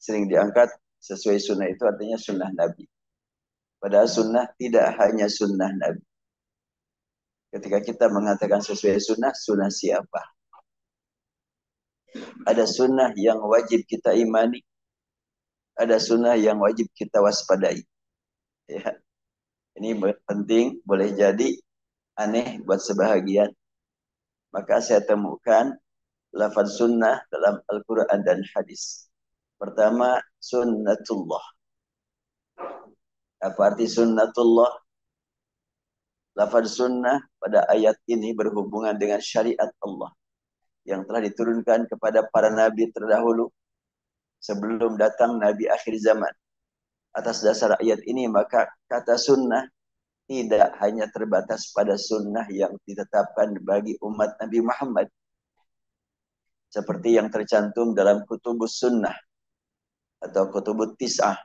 sering diangkat sesuai sunnah itu artinya sunnah Nabi. Padahal sunnah tidak hanya sunnah Nabi. Ketika kita mengatakan sesuai sunnah, sunnah siapa? Ada sunnah yang wajib kita imani, ada sunnah yang wajib kita waspadai. Ya, ini penting, boleh jadi aneh buat sebahagian. Maka saya temukan lafaz sunnah dalam Al-Quran dan hadis. Pertama, sunnatullah. Apa arti sunnatullah? Lafaz sunnah pada ayat ini berhubungan dengan syariat Allah yang telah diturunkan kepada para nabi terdahulu sebelum datang nabi akhir zaman. Atas dasar ayat ini maka kata sunnah tidak hanya terbatas pada sunnah yang ditetapkan bagi umat Nabi Muhammad seperti yang tercantum dalam kutubus sunnah atau kutubut tis'ah.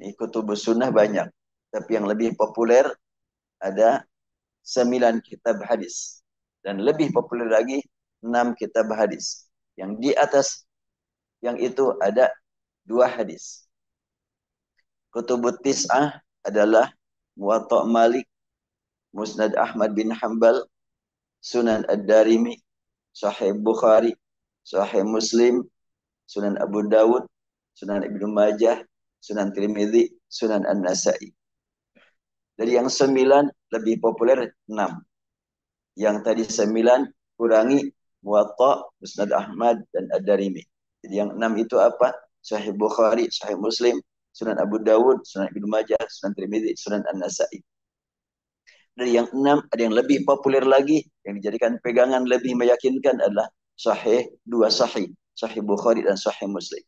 Ini kutubus sunnah banyak, tapi yang lebih populer ada 9 kitab hadis. Dan lebih populer lagi 6 kitab hadis. Yang di atas yang itu ada 2 hadis. Kutubut tis'ah adalah Muwatta' Malik, Musnad Ahmad bin Hanbal, Sunan Ad-Darimi, Sahih Bukhari, Sahih Muslim, Sunan Abu Dawud, Sunan Ibnu Majah, Sunan Tirmidzi, Sunan An-Nasai. Dari yang 9 lebih populer 6. Yang tadi 9 kurangi Muwatta, Musnad Ahmad dan Ad-Darimi. Jadi yang 6 itu apa? Sahih Bukhari, Sahih Muslim, Sunan Abu Dawud, Sunan Ibnu Majah, Sunan Tirmidzi, Sunan An-Nasai. Dari yang 6 ada yang lebih populer lagi, yang dijadikan pegangan lebih meyakinkan adalah Sahih, 2 Sahih, Sahih Bukhari dan Sahih Muslim.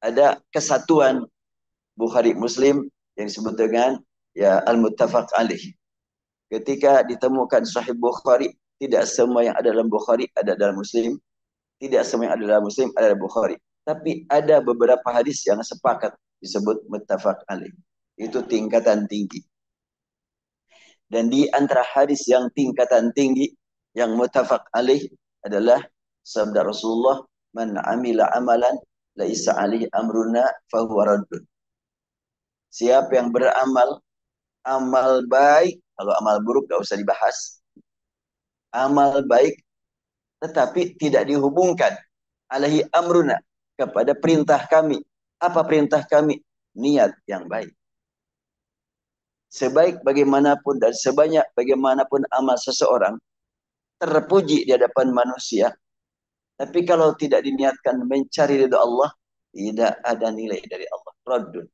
Ada kesatuan Bukhari Muslim yang disebut dengan ya al-muttafaq alaih. Ketika ditemukan Sahih Bukhari, tidak semua yang ada dalam Bukhari ada dalam Muslim, tidak semua yang ada dalam Muslim ada dalam Bukhari. Tapi ada beberapa hadis yang sepakat disebut muttafaq alaih. Itu tingkatan tinggi. Dan di antara hadis yang tingkatan tinggi yang muttafaq alaih adalah sabda Rasulullah, "Man 'amila amalan laisa 'alaihi amruna fahuwa raddun." Siapa yang beramal amal baik, kalau amal buruk gak usah dibahas. Amal baik tetapi tidak dihubungkan alaihi amruna kepada perintah kami. Apa perintah kami? Niat yang baik. Sebaik bagaimanapun dan sebanyak bagaimanapun amal seseorang, terpuji di hadapan manusia, tapi kalau tidak diniatkan mencari ridha Allah, tidak ada nilai dari Allah. Raddun.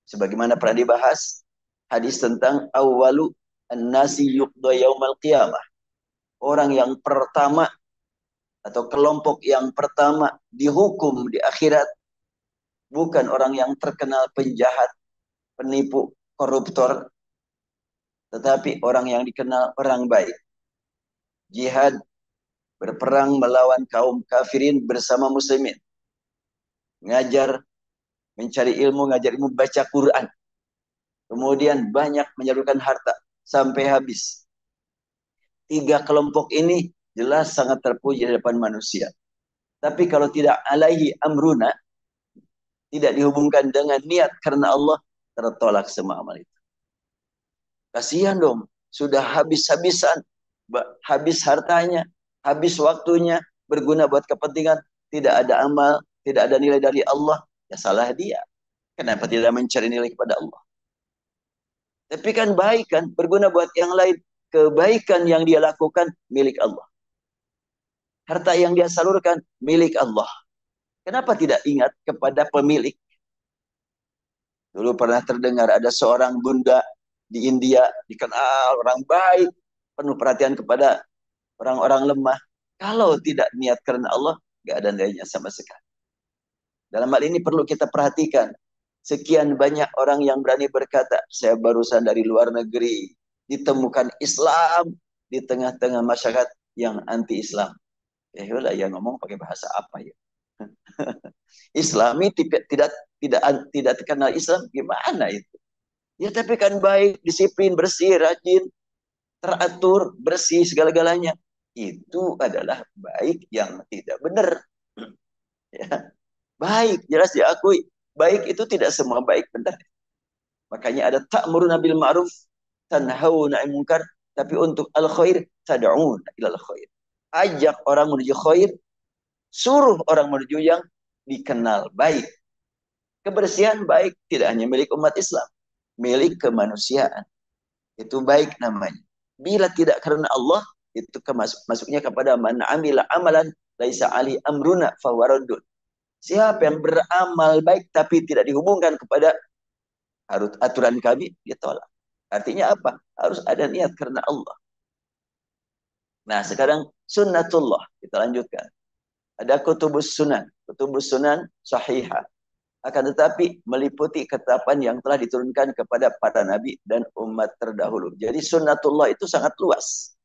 Sebagaimana pernah dibahas hadis tentang awwalu an-nasi yuqda yaumal qiyamah. Orang yang pertama atau kelompok yang pertama dihukum di akhirat bukan orang yang terkenal penjahat, penipu, koruptor, tetapi orang yang dikenal orang baik. Jihad, berperang melawan kaum kafirin bersama muslimin. Ngajar, mencari ilmu, ngajar ilmu, baca Quran. Kemudian banyak menyalurkan harta sampai habis. 3 kelompok ini jelas sangat terpuji di depan manusia. Tapi kalau tidak alaihi amruna, tidak dihubungkan dengan niat karena Allah, tertolak semua amal itu. Kasihan dong, sudah habis-habisan, habis hartanya, habis waktunya, berguna buat kepentingan, tidak ada amal, tidak ada nilai dari Allah, ya salah dia. Kenapa tidak mencari nilai kepada Allah? Tapi kan baik kan, berguna buat yang lain. Kebaikan yang dia lakukan milik Allah. Harta yang dia salurkan milik Allah. Kenapa tidak ingat kepada pemilik? Dulu pernah terdengar ada seorang bunda di India, dikenal orang baik, penuh perhatian kepada orang-orang lemah. Kalau tidak niat karena Allah, gak ada nilainya sama sekali. Dalam hal ini perlu kita perhatikan. Sekian banyak orang yang berani berkata, saya barusan dari luar negeri, ditemukan Islam di tengah-tengah masyarakat yang anti-Islam. Ya ngomong pakai bahasa apa ya? Islami tidak terkenal Islam, gimana itu? Ya tapi kan baik, disiplin, bersih, rajin, teratur, bersih segala-galanya. Itu adalah baik yang tidak benar. Baik, jelas diakui. Baik itu tidak semua baik, benar. Makanya ada ta'muruna bil ma'ruf, tanhauna 'anil munkar, tapi untuk al khair tad'una ilal khair. Ajak orang menuju khair, suruh orang menuju yang dikenal baik. Kebersihan baik tidak hanya milik umat Islam, milik kemanusiaan. Itu baik namanya. Bila tidak karena Allah, itu masuknya kepada man amila amalan laisa ali amruna fawaradun. Siapa yang beramal baik tapi tidak dihubungkan kepada aturan kami, dia tolak. Artinya apa? Harus ada niat karena Allah. Nah, sekarang sunnatullah. Kita lanjutkan. Ada kutubus sunan. Kutubus sunan sahihah. Akan tetapi meliputi ketetapan yang telah diturunkan kepada para nabi dan umat terdahulu. Jadi sunnatullah itu sangat luas.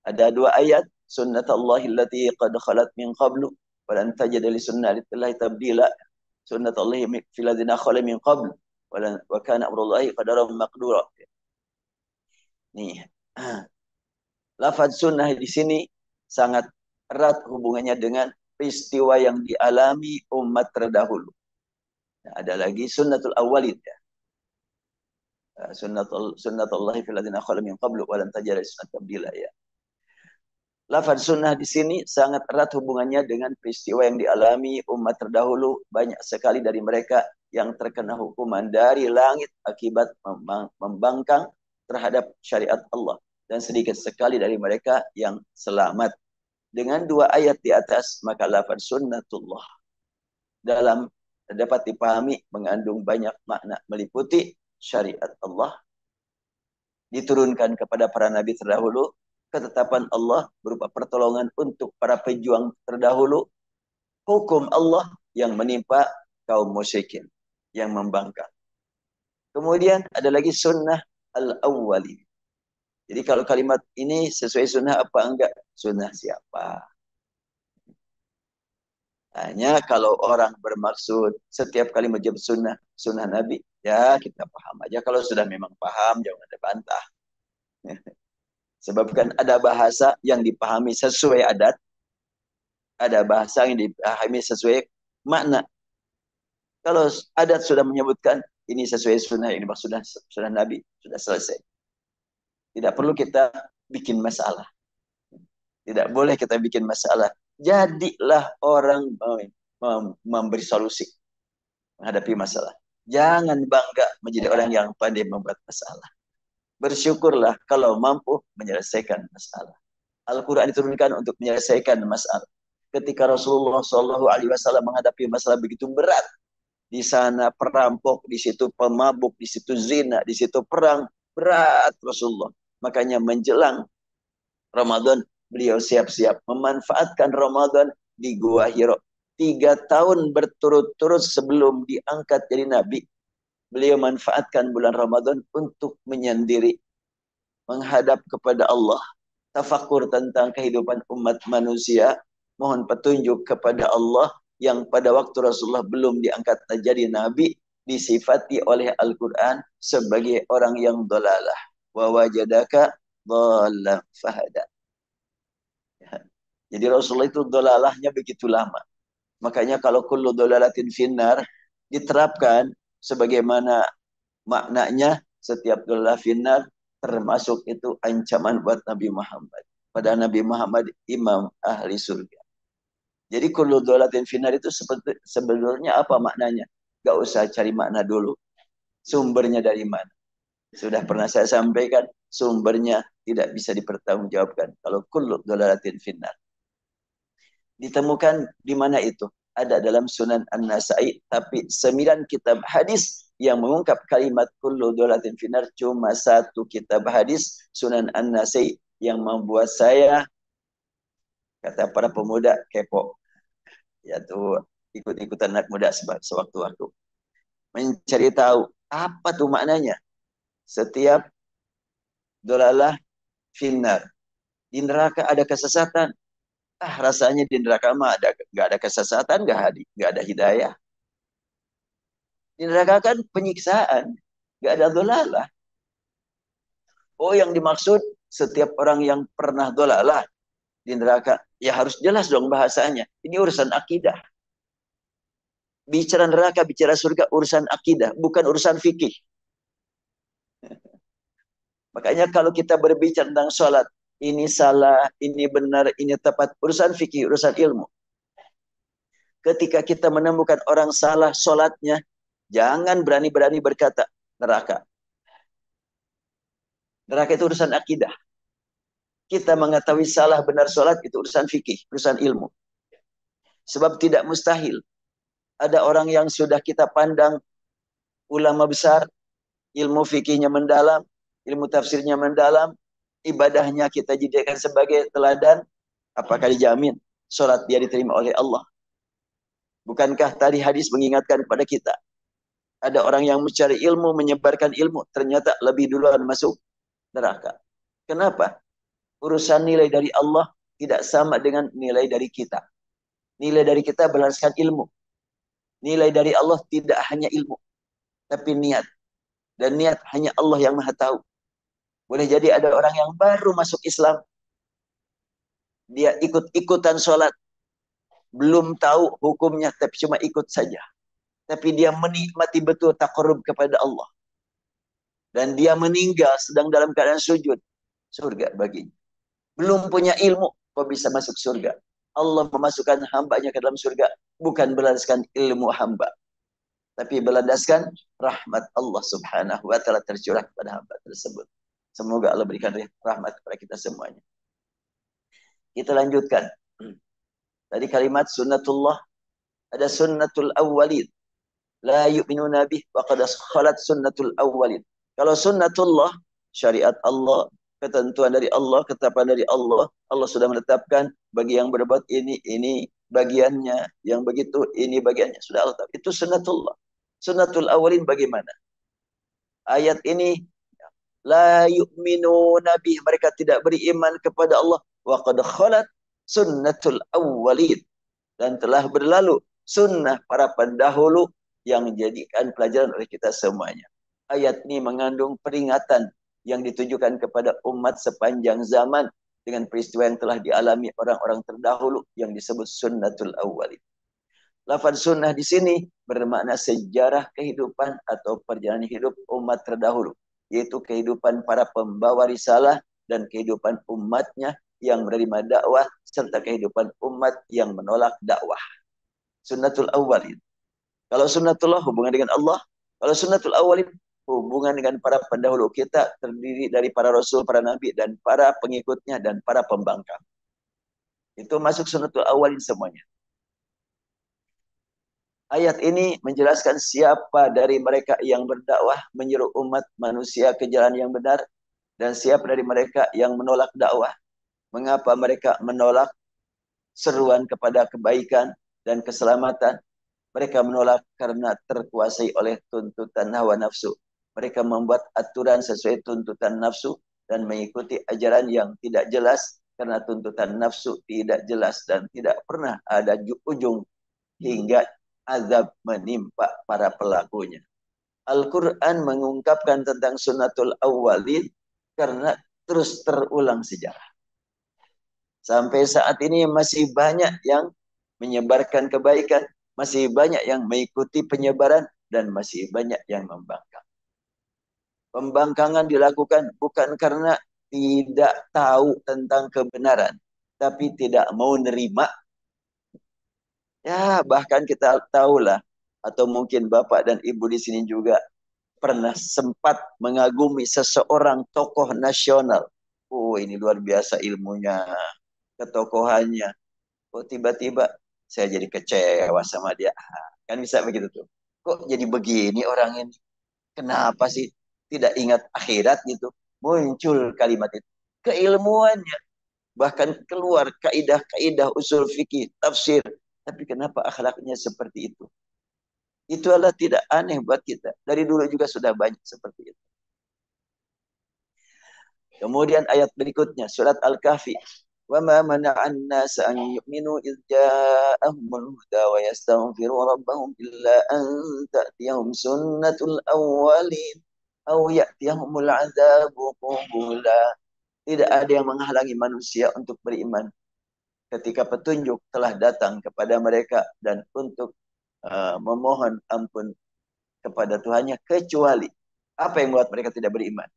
Ada dua ayat. Sunnatullahi allati qad khalat min qablu. Walan tajada li sunnatillahi tabdila. Sunnatullahi fil ladzina khala min qablu. Wa kana amrullahi qadaran maqdura. Nih. Lafaz sunnah di sini sangat erat hubungannya dengan peristiwa yang dialami umat terdahulu. Nah, ada lagi sunnatul awwalin ya. Sunnatullahi fil ladzina khala min qablu wa lan tajida tabdila ya. Lafaz sunnah di sini sangat erat hubungannya dengan peristiwa yang dialami umat terdahulu. Banyak sekali dari mereka yang terkena hukuman dari langit akibat membangkang terhadap syariat Allah. Dan sedikit sekali dari mereka yang selamat. Dengan dua ayat di atas, maka lafaz sunnatullah dalam dapat dipahami mengandung banyak makna, meliputi syariat Allah diturunkan kepada para nabi terdahulu, ketetapan Allah berupa pertolongan untuk para pejuang terdahulu, hukum Allah yang menimpa kaum musyrikin yang membangkang. Kemudian ada lagi sunnah al-awwali. Jadi kalau kalimat ini sesuai sunnah apa enggak? Sunnah siapa? Hanya kalau orang bermaksud setiap kali menjawab sunnah, sunnah Nabi, ya kita paham aja. Kalau sudah memang paham, jangan ada bantah. Sebab kan ada bahasa yang dipahami sesuai adat, ada bahasa yang dipahami sesuai makna. Kalau adat sudah menyebutkan ini sesuai sunnah, ini maksudnya sunnah Nabi, sudah selesai. Tidak perlu kita bikin masalah. Tidak boleh kita bikin masalah. Jadilah orang memberi solusi menghadapi masalah. Jangan bangga menjadi orang yang pandai membuat masalah. Bersyukurlah kalau mampu menyelesaikan masalah. Al-Quran diturunkan untuk menyelesaikan masalah. Ketika Rasulullah SAW menghadapi masalah begitu berat, di sana perampok, di situ pemabuk, di situ zina, di situ perang, berat Rasulullah. Makanya menjelang Ramadan, beliau siap-siap memanfaatkan Ramadan di Gua Hiro. 3 tahun berturut-turut sebelum diangkat jadi Nabi, beliau manfaatkan bulan Ramadan untuk menyendiri, menghadap kepada Allah, tafakur tentang kehidupan umat manusia, mohon petunjuk kepada Allah yang pada waktu Rasulullah belum diangkat jadi Nabi, disifati oleh Al-Quran sebagai orang yang dolalah. Wa wajadaka dhalan fahada. Jadi Rasulullah itu dolalahnya begitu lama. Makanya kalau kullu dolalatin finnar diterapkan sebagaimana maknanya, setiap dolalah finnar termasuk itu ancaman buat Nabi Muhammad. Pada Nabi Muhammad imam ahli surga. Jadi kullu dolalatin finnar itu sebenarnya apa maknanya? Gak usah cari makna dulu. Sumbernya dari mana? Sudah pernah saya sampaikan, sumbernya tidak bisa dipertanggungjawabkan. Kalau kullu dolalatin finnar. Ditemukan di mana itu? Ada dalam Sunan An-Nasa'i, tapi 9 kitab hadis yang mengungkap kalimat kullu dolalatin finnar cuma 1 kitab hadis Sunan An-Nasa'i yang membuat saya, kata para pemuda, kepo. Yaitu ikut-ikutan anak muda sewaktu-waktu. Mencari tahu apa tuh maknanya. Setiap dolalah finnar. Di neraka ada kesesatan. Rasanya di neraka mah nggak ada kesesatan, nggak ada hidayah. Di neraka kan penyiksaan, nggak ada dolalah. Oh, yang dimaksud setiap orang yang pernah dolalah di neraka, ya harus jelas dong bahasanya. Ini urusan akidah. Bicara neraka, bicara surga, urusan akidah, bukan urusan fikih. Makanya kalau kita berbicara tentang sholat, ini salah, ini benar, ini tepat, urusan fikih, urusan ilmu. Ketika kita menemukan orang salah sholatnya, jangan berani-berani berkata neraka. Neraka itu urusan akidah. Kita mengetahui salah benar sholat itu urusan fikih, urusan ilmu. Sebab tidak mustahil ada orang yang sudah kita pandang ulama besar, ilmu fikihnya mendalam, ilmu tafsirnya mendalam, ibadahnya kita jadikan sebagai teladan, apakah dijamin sholat dia diterima oleh Allah? Bukankah tadi hadis mengingatkan kepada kita, ada orang yang mencari ilmu, menyebarkan ilmu, ternyata lebih duluan masuk neraka. Kenapa? Urusan nilai dari Allah tidak sama dengan nilai dari kita. Nilai dari kita berdasarkan ilmu. Nilai dari Allah tidak hanya ilmu, tapi niat. Dan niat hanya Allah yang maha tahu. Boleh jadi ada orang yang baru masuk Islam, dia ikut-ikutan sholat, belum tahu hukumnya, tapi cuma ikut saja. Tapi dia menikmati betul taqarrub kepada Allah. Dan dia meninggal sedang dalam keadaan sujud. Surga baginya. Belum punya ilmu, kok bisa masuk surga? Allah memasukkan hambanya ke dalam surga, bukan berlandaskan ilmu hamba, tapi berlandaskan rahmat Allah subhanahu wa ta'ala tercurah kepada hamba tersebut. Semoga Allah berikan rahmat kepada kita semuanya. Kita lanjutkan. Tadi kalimat sunnatullah, ada sunnatul awwalin. La yu'minuna bih wa qad khalat sunnatul awwalin. Kalau sunnatullah, syariat Allah, ketentuan dari Allah, ketetapan dari Allah, Allah sudah menetapkan bagi yang berbuat ini bagiannya, yang begitu ini bagiannya, sudah Allah. Itu sunnatullah. Sunnatul awwalin bagaimana? Ayat ini la yu'minuna bih, mereka tidak beriman kepada Allah, wa qad khalat sunnatul awwalin, dan telah berlalu sunnah para pendahulu yang dijadikan pelajaran oleh kita semuanya. Ayat ini mengandung peringatan yang ditujukan kepada umat sepanjang zaman dengan peristiwa yang telah dialami orang-orang terdahulu yang disebut sunnatul awwalin. Lafaz sunnah di sini bermakna sejarah kehidupan atau perjalanan hidup umat terdahulu, yaitu kehidupan para pembawa risalah dan kehidupan umatnya yang menerima dakwah serta kehidupan umat yang menolak dakwah. Sunnatul awwalin. Kalau sunnatullah hubungan dengan Allah, kalau sunnatul awwalin hubungan dengan para pendahulu kita, terdiri dari para rasul, para nabi, dan para pengikutnya, dan para pembangkang. Itu masuk sunnatul awwalin semuanya. Ayat ini menjelaskan siapa dari mereka yang berdakwah menyeru umat manusia ke jalan yang benar, dan siapa dari mereka yang menolak dakwah. Mengapa mereka menolak seruan kepada kebaikan dan keselamatan? Mereka menolak karena terkuasai oleh tuntutan hawa nafsu. Mereka membuat aturan sesuai tuntutan nafsu dan mengikuti ajaran yang tidak jelas karena tuntutan nafsu tidak jelas dan tidak pernah ada ujung hingga azab menimpa para pelakunya. Al-Quran mengungkapkan tentang sunnatul awwalin karena terus terulang sejarah. Sampai saat ini masih banyak yang menyebarkan kebaikan, masih banyak yang mengikuti penyebaran, dan masih banyak yang membangkang. Pembangkangan dilakukan bukan karena tidak tahu tentang kebenaran, tapi tidak mau nerima. Ya, bahkan kita tahulah, atau mungkin Bapak dan Ibu di sini juga pernah sempat mengagumi seseorang tokoh nasional. Oh, ini luar biasa ilmunya, ketokohannya. Oh, tiba-tiba saya jadi kecewa sama dia. Kan bisa begitu tuh. Kok jadi begini orang ini? Kenapa sih tidak ingat akhirat gitu? Muncul kalimat itu. Keilmuannya. Bahkan keluar kaidah-kaidah usul fikih, tafsir. Tapi kenapa akhlaknya seperti itu? Itu adalah tidak aneh buat kita. Dari dulu juga sudah banyak seperti itu. Kemudian ayat berikutnya, surat Al-Kahfi. وَمَا مَنَعَ النَّاسَ أَنْ يُؤْمِنُوا إِذْ جَاءَهُمُ الْهُدَى وَيَسْتَغْفِرُوا رَبَّهُمْ إِلَّا أَنْ تَأْتِيَهُمْ سُنَّةُ الْأَوَّلِينَ أَوْ يَأْتِيَهُمُ الْعَذَابُ قُبُلًا. Tidak ada yang menghalangi manusia untuk beriman ketika petunjuk telah datang kepada mereka dan untuk memohon ampun kepada Tuhannya, kecuali apa yang membuat mereka tidak beriman?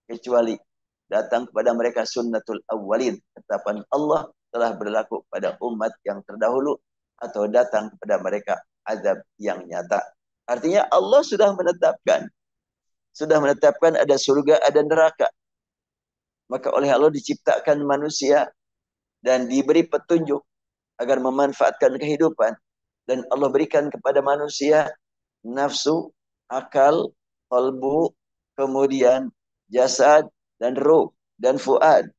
Kecuali datang kepada mereka sunnatul awwalin, ketetapan Allah telah berlaku pada umat yang terdahulu, atau datang kepada mereka azab yang nyata. Artinya Allah sudah menetapkan ada surga, ada neraka. Maka oleh Allah diciptakan manusia dan diberi petunjuk agar memanfaatkan kehidupan. Dan Allah berikan kepada manusia nafsu, akal, kalbu, kemudian jasad, dan ruh, dan fuad.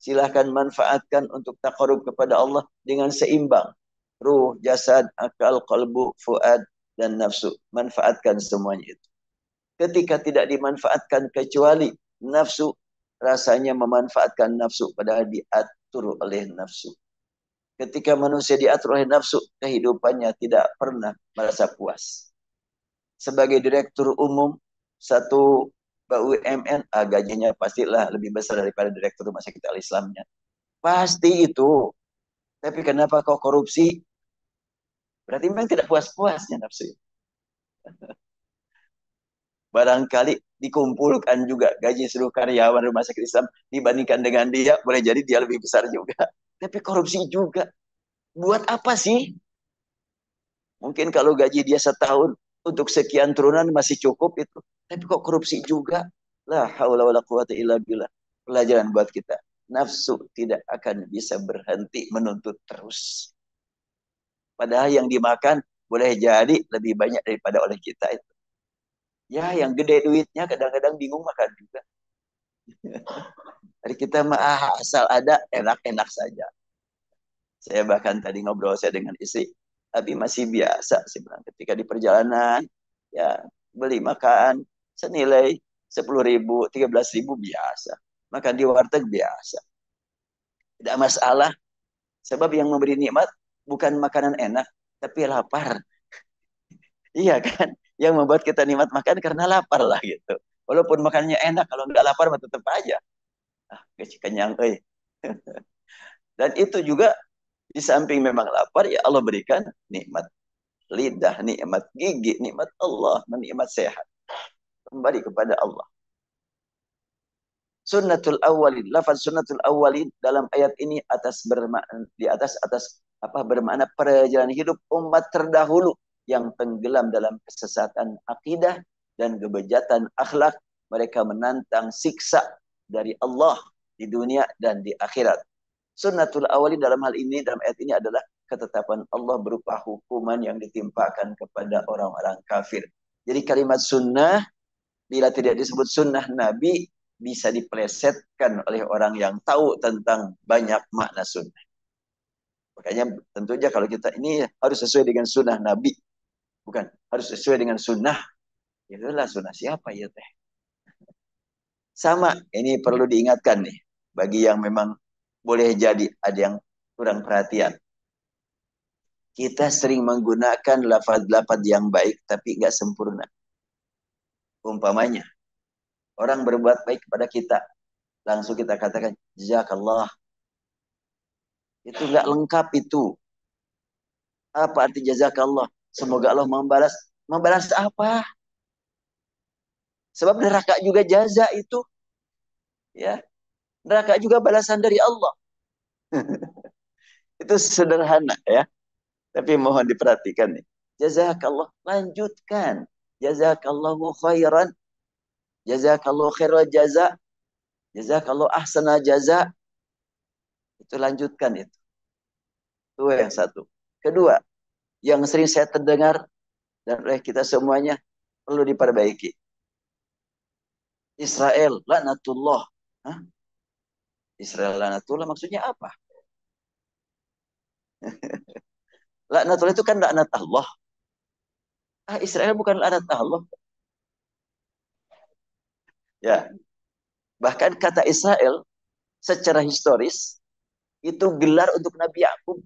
Silahkan manfaatkan untuk taqarrub kepada Allah dengan seimbang. Ruh, jasad, akal, kalbu, fuad, dan nafsu. Manfaatkan semuanya itu. Ketika tidak dimanfaatkan kecuali nafsu, rasanya memanfaatkan nafsu padahal diatur oleh nafsu. Ketika manusia diatur oleh nafsu, kehidupannya tidak pernah merasa puas. Sebagai direktur umum satu BUMN, gajinya pastilah lebih besar daripada direktur rumah sakit Al-Islamnya. Pasti itu. Tapi kenapa kau korupsi? Berarti memang tidak puas-puasnya nafsu. Barangkali dikumpulkan juga gaji seluruh karyawan rumah sakit Islam dibandingkan dengan dia, boleh jadi dia lebih besar juga. Tapi korupsi juga. Buat apa sih? Mungkin kalau gaji dia setahun untuk sekian turunan masih cukup itu. Tapi kok korupsi juga? La haula wala quwata illa billah. Pelajaran buat kita. Nafsu tidak akan bisa berhenti menuntut terus. Padahal yang dimakan boleh jadi lebih banyak daripada oleh kita itu. Ya, yang gede duitnya kadang-kadang bingung makan juga. Dari kita mah asal ada enak-enak saja. Saya bahkan tadi ngobrol saya dengan istri, tapi masih biasa sih bilang ketika di perjalanan ya beli makan senilai 10.000, 13.000 biasa. Makan di warteg biasa. Tidak masalah. Sebab yang memberi nikmat bukan makanan enak, tapi lapar. Iya kan? Yang membuat kita nikmat makan karena lapar lah gitu. Walaupun makanannya enak, kalau nggak lapar mah tetap aja. Kenyang, Dan itu juga di samping memang lapar, ya Allah berikan nikmat lidah, nikmat gigi, nikmat Allah, nikmat sehat. Kembali kepada Allah. Sunnatul awalin, lafaz sunnatul awalin dalam ayat ini atas bermakna perjalanan hidup umat terdahulu yang tenggelam dalam kesesatan akidah dan kebejatan akhlak. Mereka menantang siksa dari Allah di dunia dan di akhirat. Sunnatul awalin dalam hal ini, dalam ayat ini adalah ketetapan Allah berupa hukuman yang ditimpakan kepada orang-orang kafir. Jadi kalimat sunnah, bila tidak disebut sunnah Nabi, bisa dipelesetkan oleh orang yang tahu tentang banyak makna sunnah. Makanya tentunya kalau kita ini harus sesuai dengan sunnah Nabi. Bukan, harus sesuai dengan sunnah. Itulah sunnah siapa ya teh? Sama, ini perlu diingatkan nih. Bagi yang memang boleh jadi ada yang kurang perhatian. Kita sering menggunakan lafaz-lafaz yang baik tapi nggak sempurna. Umpamanya, orang berbuat baik kepada kita, langsung kita katakan jazakallah. Itu nggak lengkap itu. Apa arti jazakallah? Semoga Allah membalas. Membalas apa? Sebab neraka juga jaza itu. Ya, neraka juga balasan dari Allah. Itu sederhana ya. Tapi mohon diperhatikan nih. Jazakallah, lanjutkan. Jazakallahu khairan. Jazakallahu khairal jaza. Jazakallahu ahsana jaza. Itu lanjutkan itu. Itu yang satu. Kedua, yang sering saya terdengar dan oleh kita semuanya perlu diperbaiki. Israel laknatullah. Hah? Israel laknatullah maksudnya apa? Laknatullah itu kan laknat Allah. Israel bukan laknat Allah. Ya, bahkan kata Israel secara historis itu gelar untuk Nabi Yakub.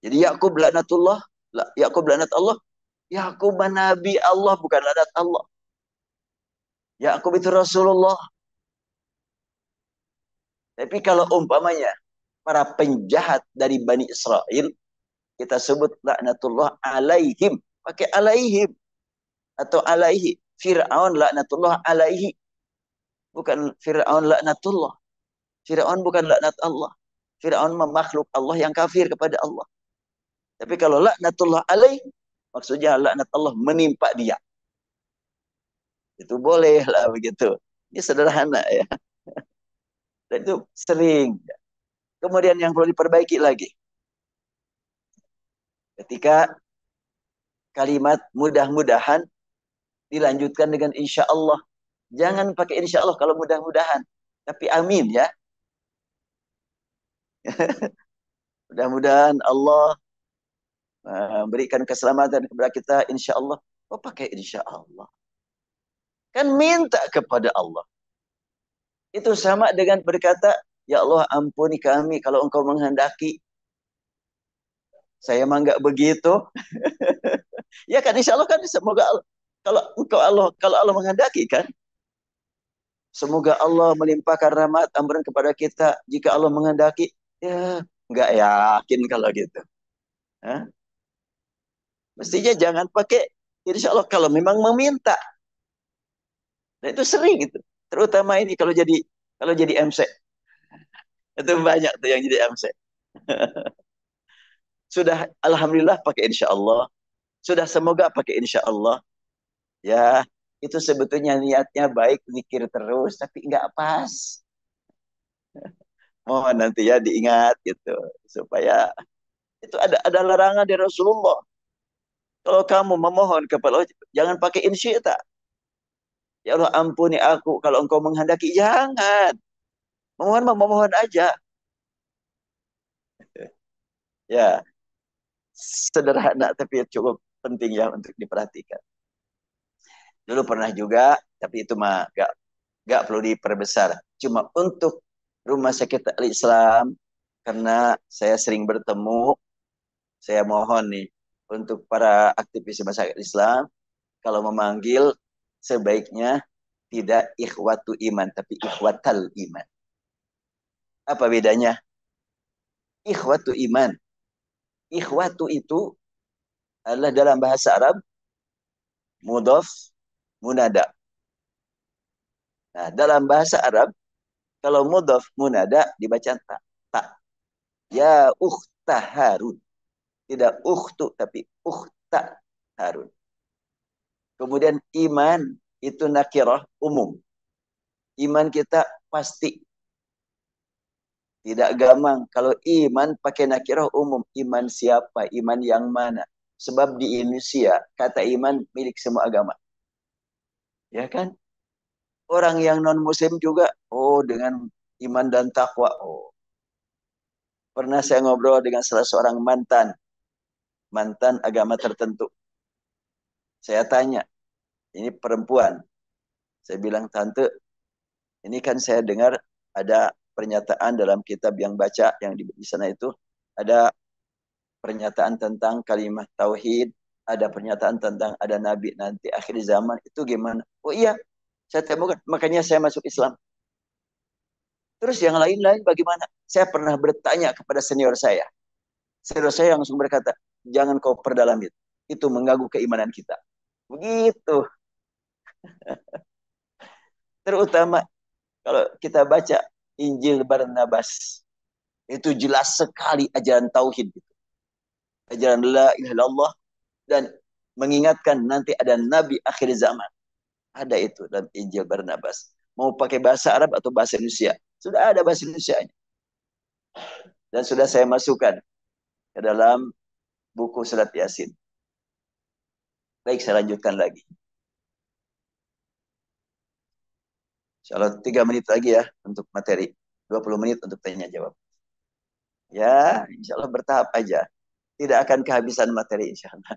Jadi Yakub laknatullah, Yakub laknat Allah. Yakub Nabi Allah bukan laknat Allah. Yakub itu Rasulullah. Tapi kalau umpamanya para penjahat dari Bani Israel kita sebut laknatullah alaihim. Pakai alaihim atau alaihi. Fir'aun laknatullah alaihi. Bukan Fir'aun laknatullah. Fir'aun bukan laknat Allah. Fir'aun makhluk Allah yang kafir kepada Allah. Tapi kalau laknatullah alaih, maksudnya laknat Allah menimpa dia. Itu boleh lah begitu. Ini sederhana ya. Dan itu sering. Kemudian yang perlu diperbaiki lagi. Ketika kalimat mudah-mudahan dilanjutkan dengan insya Allah. Jangan pakai insya Allah kalau mudah-mudahan. Tapi amin ya. Mudah-mudahan Allah berikan keselamatan kepada kita insya Allah. Oh pakai insya Allah. Kan minta kepada Allah. Itu sama dengan berkata, ya Allah ampuni kami kalau engkau menghendaki. Saya mah nggak begitu. Ya kan insya Allah kan semoga Allah. Kalau Allah menghendaki kan. Semoga Allah melimpahkan rahmat ampunan kepada kita jika Allah menghendaki. Ya nggak yakin kalau gitu. Hah? Mestinya jangan pakai insya Allah kalau memang meminta. Nah itu sering itu. Terutama ini kalau jadi MC. Itu banyak tuh yang jadi MC. Sudah alhamdulillah pakai insya Allah. Sudah semoga pakai insya Allah. Ya, itu sebetulnya niatnya baik, zikir terus, tapi nggak pas. Mohon nanti ya diingat gitu. Supaya itu ada larangan dari Rasulullah. Kalau kamu memohon kepada Allah, jangan pakai insyita. Ya Allah ampuni aku kalau engkau menghendaki. Jangan. Memohon aja. Ya, sederhana tapi cukup penting ya untuk diperhatikan. Dulu pernah juga, tapi itu mah gak perlu diperbesar. Cuma untuk rumah sakit Al-Islam, karena saya sering bertemu, saya mohon nih, untuk para aktivis rumah sakit Islam, kalau memanggil, sebaiknya tidak ikhwatu iman, tapi ikhwatal iman. Apa bedanya? Ikhwatu iman. Ikhwatu itu adalah dalam bahasa Arab, mudhaf, munada. Nah, dalam bahasa Arab, kalau mudhaf munada dibaca tak. Tak. Ya ukhta Harun. Tidak ukhtu, tapi ukhta Harun. Kemudian iman itu nakirah umum. Iman kita pasti. Tidak gampang. Kalau iman pakai nakirah umum. Iman siapa? Iman yang mana? Sebab di Indonesia kata iman milik semua agama. Ya kan? Orang yang non-muslim juga, oh dengan iman dan takwa. Oh. Pernah saya ngobrol dengan salah seorang mantan agama tertentu. Saya tanya, ini perempuan. Saya bilang, tante, ini kan saya dengar ada pernyataan dalam kitab yang baca, yang di sana itu, ada pernyataan tentang kalimat tauhid, ada pernyataan tentang ada nabi nanti akhir zaman, itu gimana? Oh iya, saya temukan, makanya saya masuk Islam. Terus yang lain-lain bagaimana? Saya pernah bertanya kepada senior saya. Senior saya langsung berkata, jangan kau perdalam itu. Itu mengganggu keimanan kita. Begitu. Terutama kalau kita baca Injil Barnabas. Itu jelas sekali ajaran tauhid. Ajaran la ilaha illallah. Dan mengingatkan nanti ada nabi akhir zaman. Ada itu dalam Injil Barnabas. Mau pakai bahasa Arab atau bahasa Indonesia. Sudah ada bahasa Indonesia-nya. Dan sudah saya masukkan ke dalam buku surat Yasin. Baik, saya lanjutkan lagi. Insyaallah 3 menit lagi ya untuk materi. 20 menit untuk tanya jawab. Ya, insyaallah bertahap aja. Tidak akan kehabisan materi insyaallah.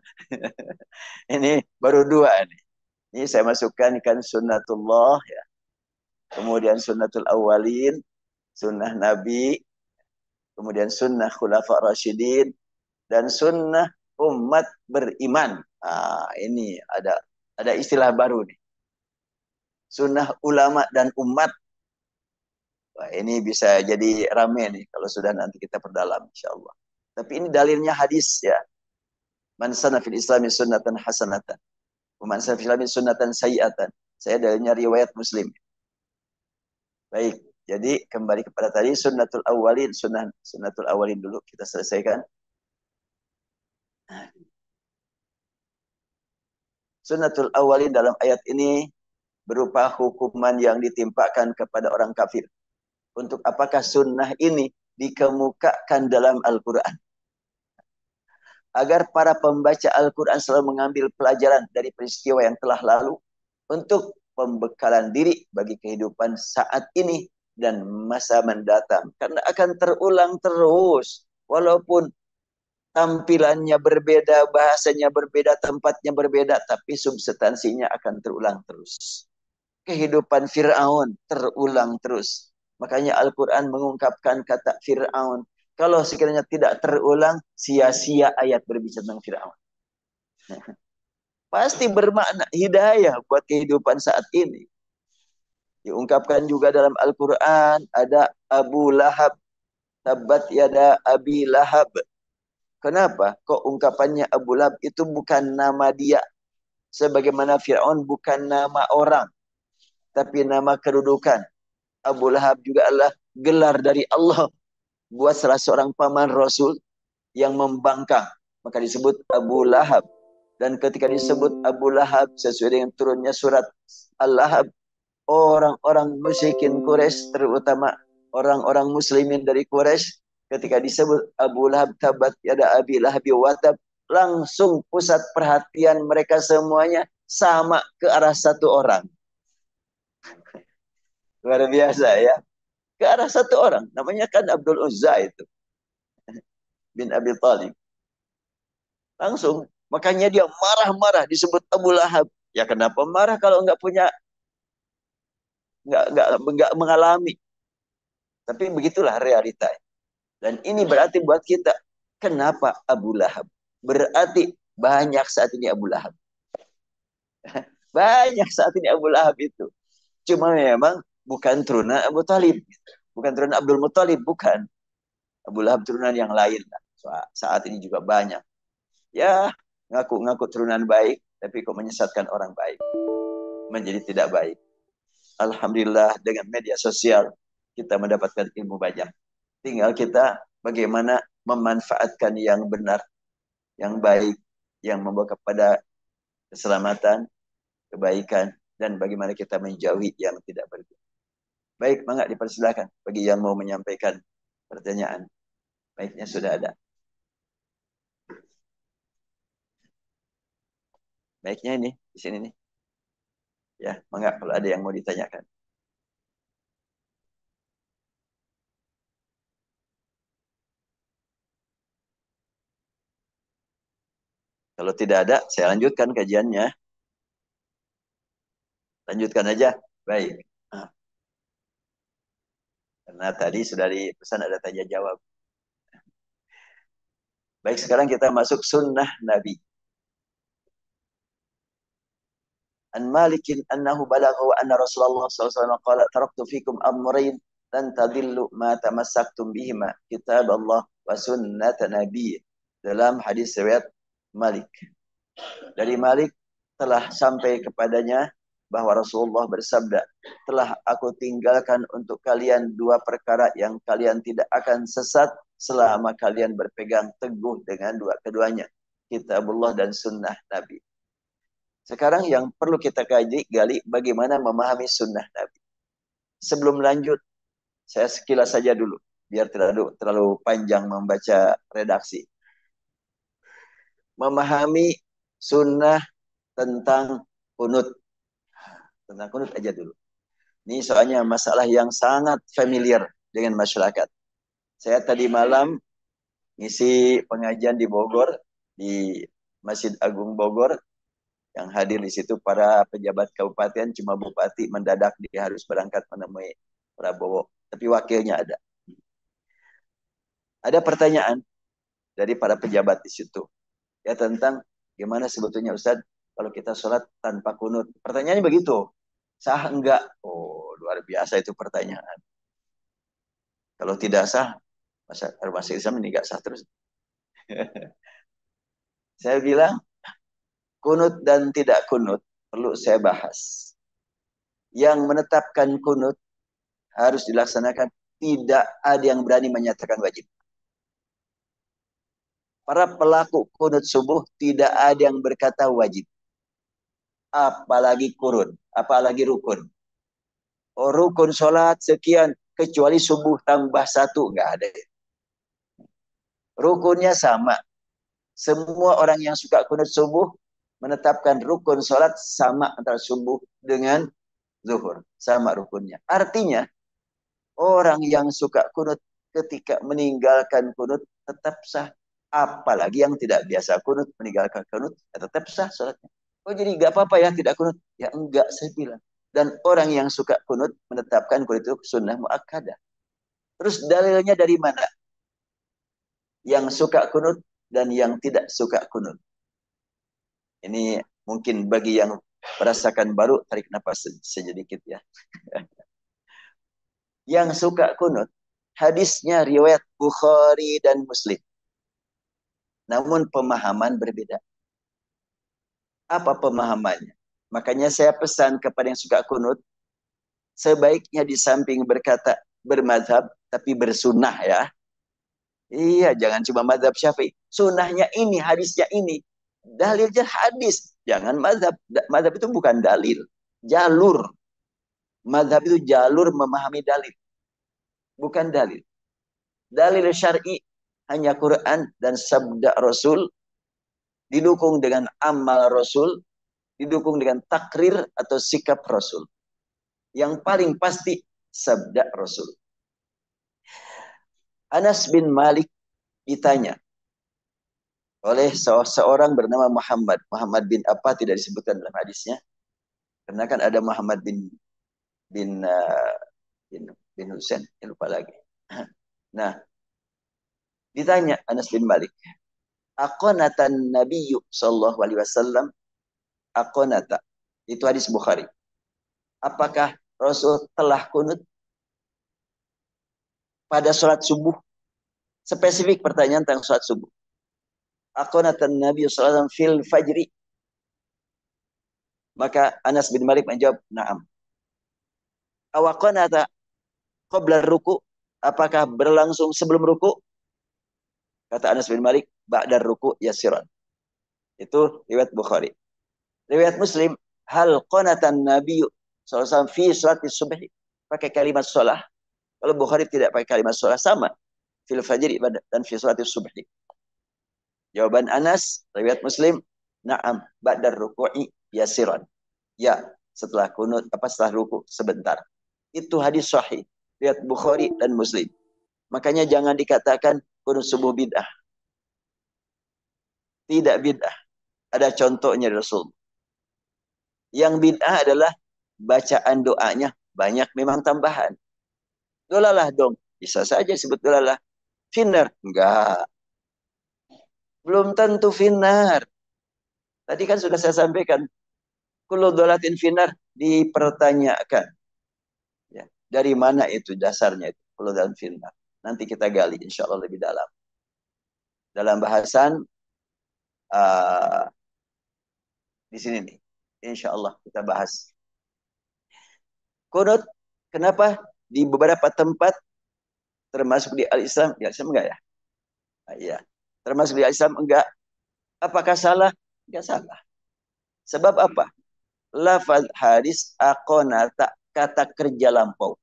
Ini baru 2 nih. Ini saya masukkan kan sunnatullah ya. Kemudian sunnatul awalin, sunnah Nabi, kemudian sunnah khulafa rasyidin, dan sunnah umat beriman. Ini ada istilah baru nih. Sunnah ulama dan umat. Wah, ini bisa jadi rame nih kalau sudah nanti kita perdalam insya Allah. Tapi ini dalilnya hadis ya. Man sana fil islami sunnatan hasanatan. Man sana fil islami sunnatan sayyi'atan. Saya dalilnya riwayat Muslim. Baik. Jadi kembali kepada tadi sunnatul awalin, sunnatul awalin dulu kita selesaikan. Sunnatul awalin dalam ayat ini berupa hukuman yang ditimpakan kepada orang kafir. Untuk apakah sunnah ini dikemukakan dalam Al-Quran? Agar para pembaca Al-Quran selalu mengambil pelajaran dari peristiwa yang telah lalu untuk pembekalan diri bagi kehidupan saat ini dan masa mendatang. Karena akan terulang terus. Walaupun tampilannya berbeda, bahasanya berbeda, tempatnya berbeda, tapi substansinya akan terulang terus. Kehidupan Fir'aun terulang terus. Makanya Al-Quran mengungkapkan kata Fir'aun. Kalau sekiranya tidak terulang, sia-sia ayat berbicara tentang Fir'aun. Pasti bermakna hidayah buat kehidupan saat ini. Diungkapkan juga dalam Al-Quran, ada Abu Lahab. Tabat yada Abi Lahab. Kenapa? Kok ungkapannya Abu Lahab itu bukan nama dia. Sebagaimana Fir'aun bukan nama orang. Tapi nama kedudukan. Abu Lahab juga adalah gelar dari Allah buat salah seorang paman Rasul yang membangkang. Maka disebut Abu Lahab. Dan ketika disebut Abu Lahab sesuai dengan turunnya surat Al-Lahab, orang-orang musyrikin Quraisy, terutama orang-orang muslimin dari Quraisy, ketika disebut Abu Lahab tabat yada Abi Lahab watab, langsung pusat perhatian mereka semuanya sama ke arah satu orang. Luar biasa ya. Ke arah satu orang. Namanya kan Abdul Uzza itu. Bin Abi Talib. Langsung. Makanya dia marah-marah disebut Abu Lahab. Ya kenapa marah kalau nggak punya, nggak mengalami. Tapi begitulah realita. Dan ini berarti buat kita. Kenapa Abu Lahab? Berarti banyak saat ini Abu Lahab. Banyak saat ini Abu Lahab itu. Cuma memang bukan turunan Abu Talib. Bukan turunan Abdul Muttalib. Bukan. Abu Lahab turunan yang lain. Saat ini juga banyak. Ya, ngaku-ngaku turunan baik. Tapi kok menyesatkan orang baik. Menjadi tidak baik. Alhamdulillah dengan media sosial kita mendapatkan ilmu banyak. Tinggal kita bagaimana memanfaatkan yang benar, yang baik, yang membawa kepada keselamatan, kebaikan, dan bagaimana kita menjauhi yang tidak berguna. Baik, mangga dipersilakan bagi yang mau menyampaikan pertanyaan. Baiknya sudah ada. Baiknya ini di sini nih. Ya, mangga kalau ada yang mau ditanyakan. Kalau tidak ada, saya lanjutkan kajiannya. Lanjutkan aja. Baik. Karena tadi sudah dipesan ada tanya jawab. Baik, sekarang kita masuk sunnah Nabi. An Malikin annahu balaghahu anna Rasulullah SAW qala taraktu fikum amrayn lan tadillu ma tamassaktum bihima kitab Allah wa sunnat Nabi. Dalam hadis riwayat Malik. Dari Malik telah sampai kepadanya bahwa Rasulullah bersabda, telah aku tinggalkan untuk kalian dua perkara yang kalian tidak akan sesat selama kalian berpegang teguh dengan keduanya, kitabullah dan sunnah Nabi. Sekarang yang perlu kita gali bagaimana memahami sunnah Nabi. Sebelum lanjut, saya sekilas saja dulu, biar terlalu panjang membaca redaksi. Memahami sunnah tentang kunut. Tentang kunut aja dulu. Ini soalnya masalah yang sangat familiar dengan masyarakat. Saya tadi malam ngisi pengajian di Bogor, di Masjid Agung Bogor, yang hadir di situ para pejabat kabupaten, cuma bupati mendadak dia harus berangkat menemui Prabowo, tapi wakilnya ada. Ada pertanyaan dari para pejabat di situ, ya tentang gimana sebetulnya Ustadz kalau kita sholat tanpa kunut. Pertanyaannya begitu, sah enggak? Oh, luar biasa itu pertanyaan. Kalau tidak sah, masuk Islam ini enggak sah terus. Saya bilang kunut dan tidak kunut perlu saya bahas. Yang menetapkan kunut harus dilaksanakan, tidak ada yang berani menyatakan wajib. Para pelaku kunut subuh tidak ada yang berkata wajib. Apalagi kurun, apalagi rukun. Oh, rukun sholat sekian, kecuali subuh tambah satu, nggak ada. Rukunnya sama. Semua orang yang suka kunut subuh menetapkan rukun sholat sama antara subuh dengan zuhur. Sama rukunnya. Artinya, orang yang suka kunut ketika meninggalkan kunut tetap sah. Apalagi yang tidak biasa kunut meninggalkan kunut ya tetap sah sholatnya. Oh jadi nggak apa-apa ya tidak kunut? Ya enggak saya bilang. Dan orang yang suka kunut menetapkan kunut itu sunnah muakkadah. Terus dalilnya dari mana? Yang suka kunut dan yang tidak suka kunut. Ini mungkin bagi yang merasakan baru tarik nafas sedikit ya. Yang suka kunut, hadisnya riwayat Bukhari dan Muslim. Namun pemahaman berbeda. Apa pemahamannya? Makanya saya pesan kepada yang suka kunut, sebaiknya di samping berkata bermadhab, tapi bersunnah ya. Iya, jangan cuma madhab syafi'i. Sunnahnya ini, hadisnya ini. Dalilnya hadis. Jangan madhab. Madhab itu bukan dalil. Jalur. Madhab itu jalur memahami dalil. Bukan dalil. Dalil syar'i hanya Quran dan sabda Rasul, didukung dengan amal Rasul, didukung dengan takrir atau sikap Rasul. Yang paling pasti sabda Rasul. Anas bin Malik ditanya oleh seorang bernama Muhammad. Muhammad bin apa tidak disebutkan dalam hadisnya. Karena kan ada Muhammad bin uh, bin Husain, lupa lagi. Nah, ditanya Anas bin Malik, aqanatan Nabiyyu sallallahu alaihi wasallam, aqanata. Itu hadis Bukhari. Apakah Rasul telah kunut pada sholat subuh? Spesifik pertanyaan tentang sholat subuh. Aqanatan Nabiyyu sallallahu alaihi wasallam fil fajri. Maka Anas bin Malik menjawab, na'am. Awaqanata qabla ruku, apakah berlangsung sebelum ruku? Kata Anas bin Malik, ba'da ruku yasiran. Itu riwayat Bukhari. Riwayat Muslim, hal qanatan Nabi sallallahu fi salati subhi, pakai kalimat shalah. Kalau Bukhari tidak pakai kalimat shalah, sama fil fajri dan fi salati subhi. Jawaban Anas, riwayat Muslim, na'am ba'da ruku'i yasiran. Ya, setelah kunut setelah ruku sebentar. Itu hadis sahih riwayat Bukhari dan Muslim. Makanya jangan dikatakan kunut subuh bid'ah. Tidak bid'ah. Ada contohnya Rasul. Yang bid'ah adalah bacaan doanya banyak memang tambahan. Dolalah dong. Bisa saja sebut dolalah. Finnar. Enggak. Belum tentu finnar. Tadi kan sudah saya sampaikan. Kullu dolatin finnar dipertanyakan. Ya. Dari mana itu dasarnya itu? Kullu dolatin finnar. Nanti kita gali insya Allah lebih dalam. Dalam bahasan di sini nih. Insya Allah kita bahas. Kunut, kenapa di beberapa tempat termasuk di Al-Islam, ya Islam enggak ya? Nah, iya. Termasuk di Al-Islam enggak. Apakah salah? Enggak salah. Sebab apa? Lafaz hadis aqonata, kata kerja lampau.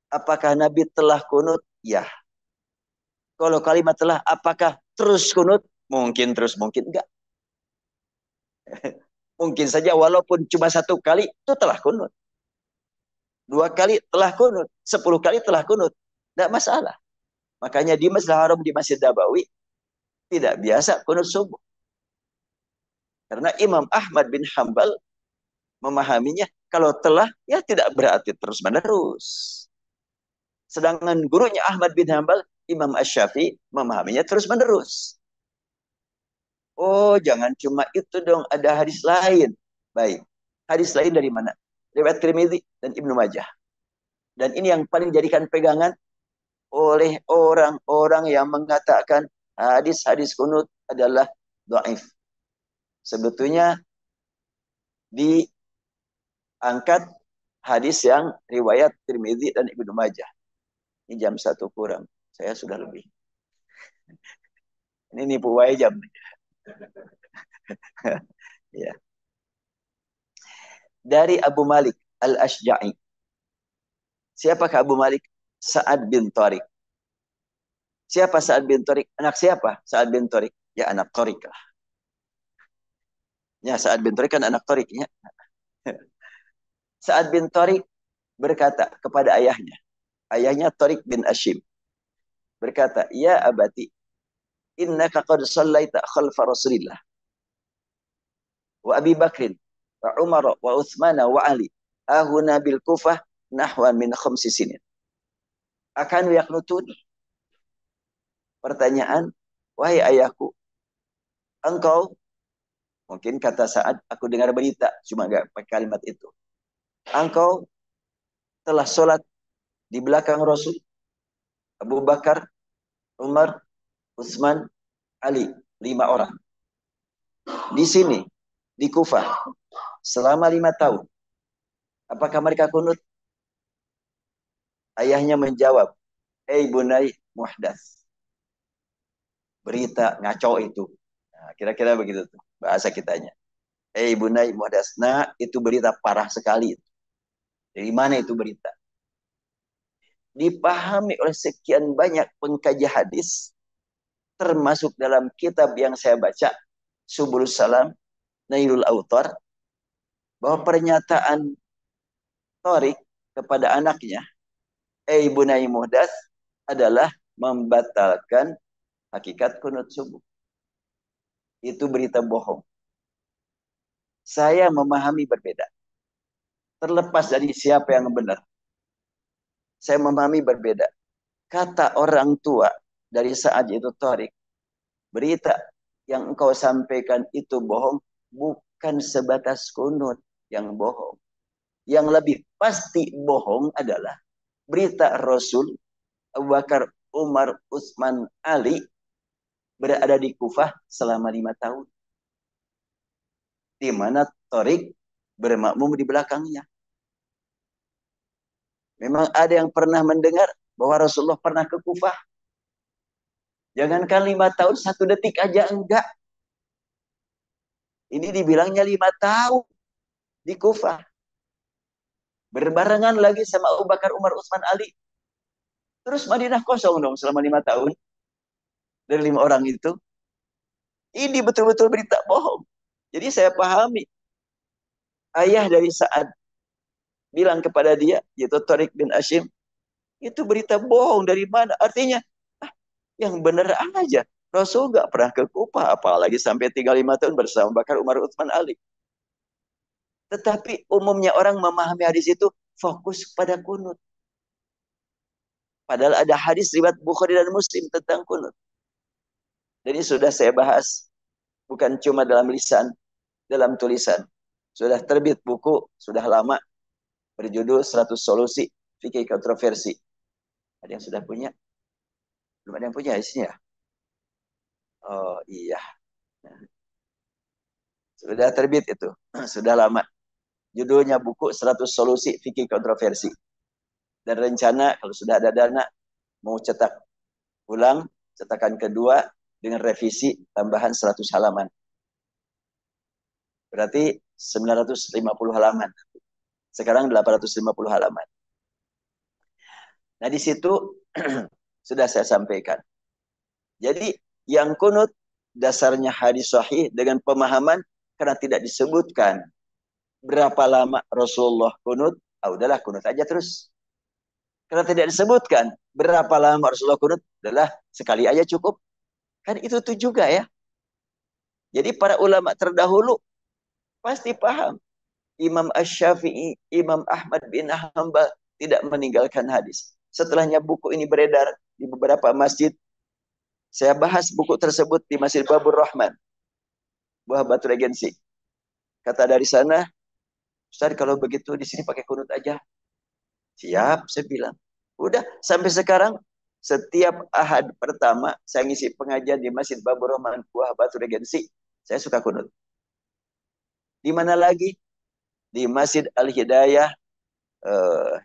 Apakah Nabi telah kunut? Ya. Kalau kalimat telah, apakah terus kunut? Mungkin terus, mungkin enggak. Mungkin saja walaupun cuma satu kali, itu telah kunut. 2 kali telah kunut. 10 kali telah kunut. Enggak masalah. Makanya di Masjidil Haram, di Masjid Nabawi, tidak biasa kunut subuh. Karena Imam Ahmad bin Hambal memahaminya, kalau telah, ya tidak berarti terus-menerus. Sedangkan gurunya Ahmad bin Hambal, Imam Asy-Syafi'i, memahaminya terus-menerus. Oh, jangan cuma itu dong, ada hadis lain. Baik, hadis lain dari mana? Riwayat Tirmidzi dan Ibnu Majah. Dan ini yang paling jadikan pegangan, oleh orang-orang yang mengatakan hadis-hadis kunut adalah dhaif. Sebetulnya diangkat hadis yang riwayat Tirmidzi dan Ibnu Majah. Ini jam 1 kurang. Saya sudah lebih. Ini nipu wae jam. Ya. Dari Abu Malik Al-Ashja'i. Siapakah Abu Malik? Sa'ad bin Tariq. Siapa Sa'ad bin Tariq? Anak siapa? Sa'ad bin Tariq. Ya anak Tariq lah. Ya Sa'ad bin Tariq kan anak Tariq. Ya. Sa'ad bin Tariq berkata kepada ayahnya. Ayahnya Tariq bin Ashim. Berkata, ya abati, innaka qad sallaita khalfa Rasulillah. Wa Abi Bakrin. Wa Umar wa Uthman wa Ali. Ahuna bil Kufah nahwan min 5 sinin. Akan yaknutuni. Pertanyaan, wahai ayahku, engkau, mungkin kata saat aku dengar berita, cuma gak pakai kalimat itu. Engkau telah sholat di belakang Rasul, Abu Bakar, Umar, Utsman, Ali, 5 orang. Di sini, di Kufah, selama 5 tahun. Apakah mereka kunut? Ayahnya menjawab, bunai muhdas. Berita ngaco itu. Nah, kira-kira begitu tuh bahasa kitanya. Bunai muhdas. Nah, itu berita parah sekali. Dari mana itu berita? Dipahami oleh sekian banyak pengkaji hadis, termasuk dalam kitab yang saya baca, Subulus Salam, Nailul Autar, bahwa pernyataan Tariq kepada anaknya, Bunai muhdas, adalah membatalkan hakikat kunut subuh. Itu berita bohong. Saya memahami berbeda. Terlepas dari siapa yang benar. Saya memahami berbeda. Kata orang tua dari saat itu Tariq, berita yang engkau sampaikan itu bohong, bukan sebatas kunut yang bohong. Yang lebih pasti bohong adalah berita Rasul, Abu Bakar, Umar, Utsman, Ali berada di Kufah selama 5 tahun. Di mana Tariq bermakmum di belakangnya. Memang ada yang pernah mendengar bahwa Rasulullah pernah ke Kufah. Jangankan 5 tahun, 1 detik aja enggak. Ini dibilangnya 5 tahun di Kufah. Berbarengan lagi sama Abu Bakar, Umar, Utsman, Ali. Terus Madinah kosong dong selama 5 tahun. Dari 5 orang itu. Ini betul-betul berita bohong. Jadi saya pahami. Ayah dari Sa'ad bilang kepada dia, yaitu Tariq bin Ashim, itu berita bohong dari mana? Artinya, yang benar aja. Rasul gak pernah ke Kufah, apalagi sampai 35 tahun bersama Bakar, Umar, Utsman, Ali. Tetapi umumnya orang memahami hadis itu fokus pada kunut. Padahal ada hadis riwayat Bukhari dan Muslim tentang kunut. Jadi sudah saya bahas, bukan cuma dalam lisan, dalam tulisan. Sudah terbit buku, sudah lama, berjudul 100 Solusi Fikih Kontroversi. Ada yang sudah punya? Belum ada yang punya isinya? Oh iya. Sudah terbit itu. Sudah lama. Judulnya buku 100 Solusi Fikih Kontroversi. Dan rencana kalau sudah ada dana, mau cetak ulang, cetakan kedua dengan revisi tambahan 100 halaman. Berarti 950 halaman. Sekarang 850 halaman. Nah di situ sudah saya sampaikan. Jadi yang kunut dasarnya hadis sahih dengan pemahaman karena tidak disebutkan berapa lama Rasulullah kunut, udahlah kunut aja terus. Karena tidak disebutkan berapa lama Rasulullah kunut, adalah sekali aja cukup. Kan itu tuh juga ya. Jadi para ulama terdahulu pasti paham. Imam Asy-Syafi'i, Imam Ahmad bin Hanbal tidak meninggalkan hadis. Setelahnya buku ini beredar di beberapa masjid. Saya bahas buku tersebut di Masjid Babur Rahman, Buah Batu Regensi. Kata dari sana, Ustaz kalau begitu di sini pakai kunut aja. Siap, saya bilang. Udah sampai sekarang Setiap Ahad pertama saya ngisi pengajian di Masjid Babur Rahman Buah Batu Regensi, saya suka kunut. Di mana lagi? Di Masjid Al Hidayah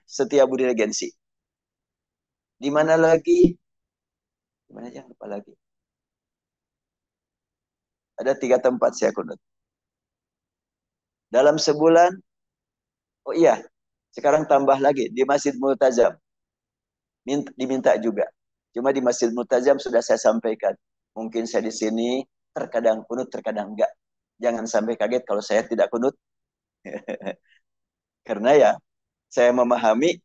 Setiabudi Regensi. Di mana lagi? Di mana, jangan lupa lagi. Ada 3 tempat saya kunut. Dalam sebulan, oh iya, sekarang tambah lagi di Masjid Multazam. Diminta juga. Cuma di Masjid Multazam sudah saya sampaikan. Mungkin saya di sini terkadang kunut, terkadang enggak. Jangan sampai kaget kalau saya tidak kunut. Karena ya, saya memahami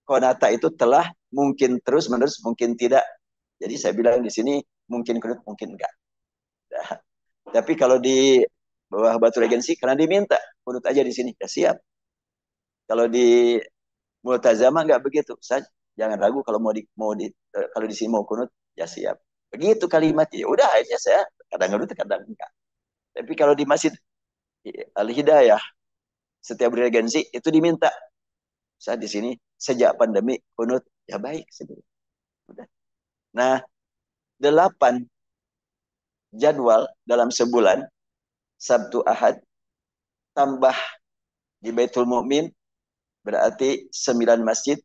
konata itu telah mungkin terus menerus, mungkin tidak. Jadi saya bilang di sini mungkin kunut, mungkin enggak. Nah, tapi kalau di bawah Batu Regensi karena diminta kunut aja di sini, ya siap. Kalau di Multazama enggak begitu. Saya jangan ragu kalau kalau di sini mau kunut, ya siap. Begitu kalimatnya. Ya udah aja saya kadang kunut, kadang enggak. Tapi kalau di Masjid Al Hidayah setiap regensi itu diminta. Saya di sini sejak pandemi kunut, ya baik. Udah. Nah, 8 jadwal dalam sebulan, Sabtu Ahad, tambah di Baitul Mukmin, berarti 9 masjid.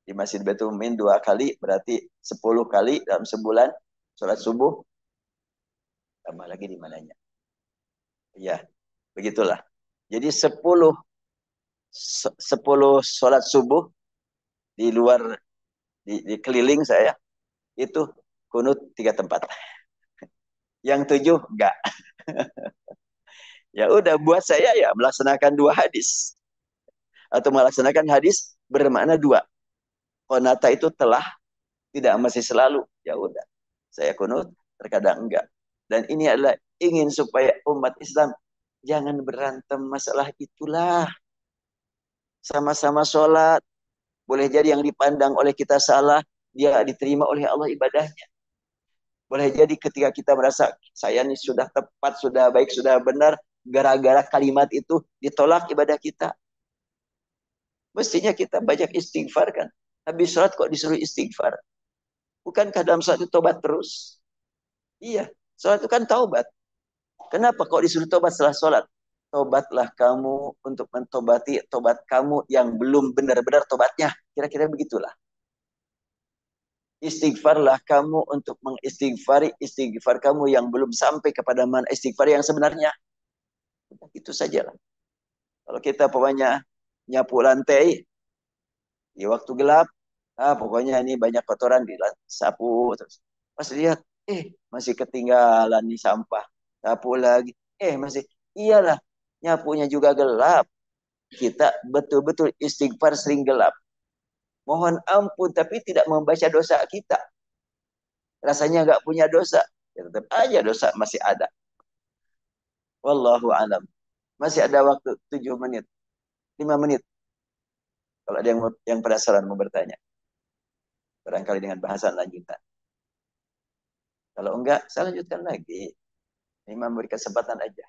Di Masjid Baitul Mukmin 2 kali, berarti 10 kali dalam sebulan. Sholat subuh, tambah lagi di mananya. Ya, begitulah. Jadi 10 sholat subuh di luar, di keliling saya, itu kunut 3 tempat. Yang 7 enggak. Ya udah, buat saya ya melaksanakan 2 hadis. Atau melaksanakan hadis bermakna 2. Konata itu telah, tidak masih selalu. Ya udah, saya kunut, terkadang enggak. Dan ini adalah ingin supaya umat Islam jangan berantem masalah itulah. Sama-sama sholat. Boleh jadi yang dipandang oleh kita salah, dia diterima oleh Allah ibadahnya. Boleh jadi ketika kita merasa saya ini sudah tepat, sudah baik, sudah benar, gara-gara kalimat itu ditolak ibadah kita. Mestinya kita banyak istighfar kan. Habis sholat kok disuruh istighfar? Bukankah dalam sholat itu tobat terus? Iya, sholat itu kan taubat. Kenapa kok disuruh tobat setelah sholat? Tobatlah kamu untuk mentobati tobat kamu yang belum benar-benar tobatnya. Kira-kira begitulah. Istighfarlah kamu untuk mengistighfari istighfar kamu yang belum sampai kepada mana istighfar yang sebenarnya. Itu sajalah. Kalau kita pokoknya nyapu lantai di waktu gelap, pokoknya ini banyak kotoran di sapu terus. Pas lihat, masih ketinggalan nih sampah. Sapu lagi, masih, iyalah, nyapunya juga gelap. Kita betul-betul istighfar sering gelap. Mohon ampun, tapi tidak membaca dosa kita. Rasanya nggak punya dosa, ya tetap aja dosa masih ada. Wallahu alam. Masih ada waktu 7 menit, 5 menit. Kalau ada yang penasaran mau bertanya. Barangkali dengan bahasan lanjutan. Kalau enggak, saya lanjutkan lagi. Ini memberi kesempatan aja.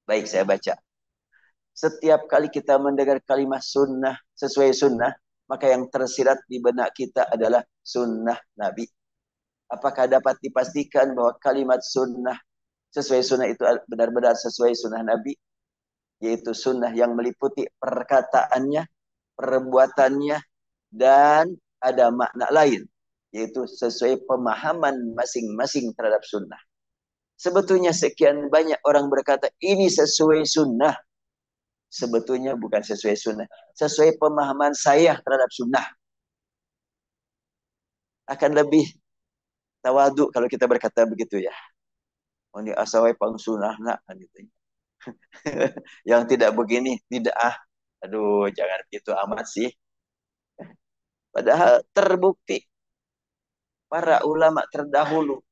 Baik, saya baca. Setiap kali kita mendengar kalimat sunnah, sesuai sunnah, maka yang tersirat di benak kita adalah sunnah Nabi. Apakah dapat dipastikan bahwa kalimat sunnah, sesuai sunnah itu benar-benar sesuai sunnah Nabi? Yaitu sunnah yang meliputi perkataannya, perbuatannya, dan ada makna lain. Yaitu sesuai pemahaman masing-masing terhadap sunnah. Sebetulnya sekian banyak orang berkata ini sesuai sunnah. Sebetulnya bukan sesuai sunnah. Sesuai pemahaman saya terhadap sunnah. Akan lebih tawadu kalau kita berkata begitu ya. Oh ini asawai pang sunnah nak kan gitu. Yang tidak begini tidak aduh jangan gitu amat sih. Padahal terbukti para ulama terdahulu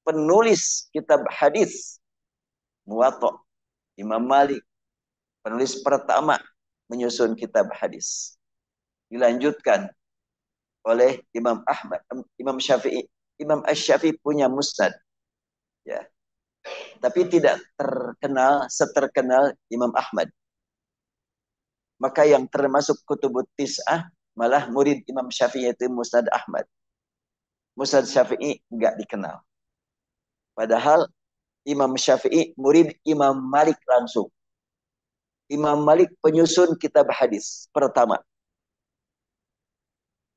penulis kitab hadis Muwatta Imam Malik, penulis pertama menyusun kitab hadis. Dilanjutkan oleh Imam Ahmad, Imam Syafi'i. Imam Asy-Syafi'i punya musnad. Ya. Tapi tidak seterkenal Imam Ahmad. Maka yang termasuk kutubut tis'ah malah murid Imam Syafi'i yaitu Musnad Ahmad. Musnad Syafi'i nggak dikenal. Padahal Imam Syafi'i murid Imam Malik langsung. Imam Malik penyusun kitab hadis pertama.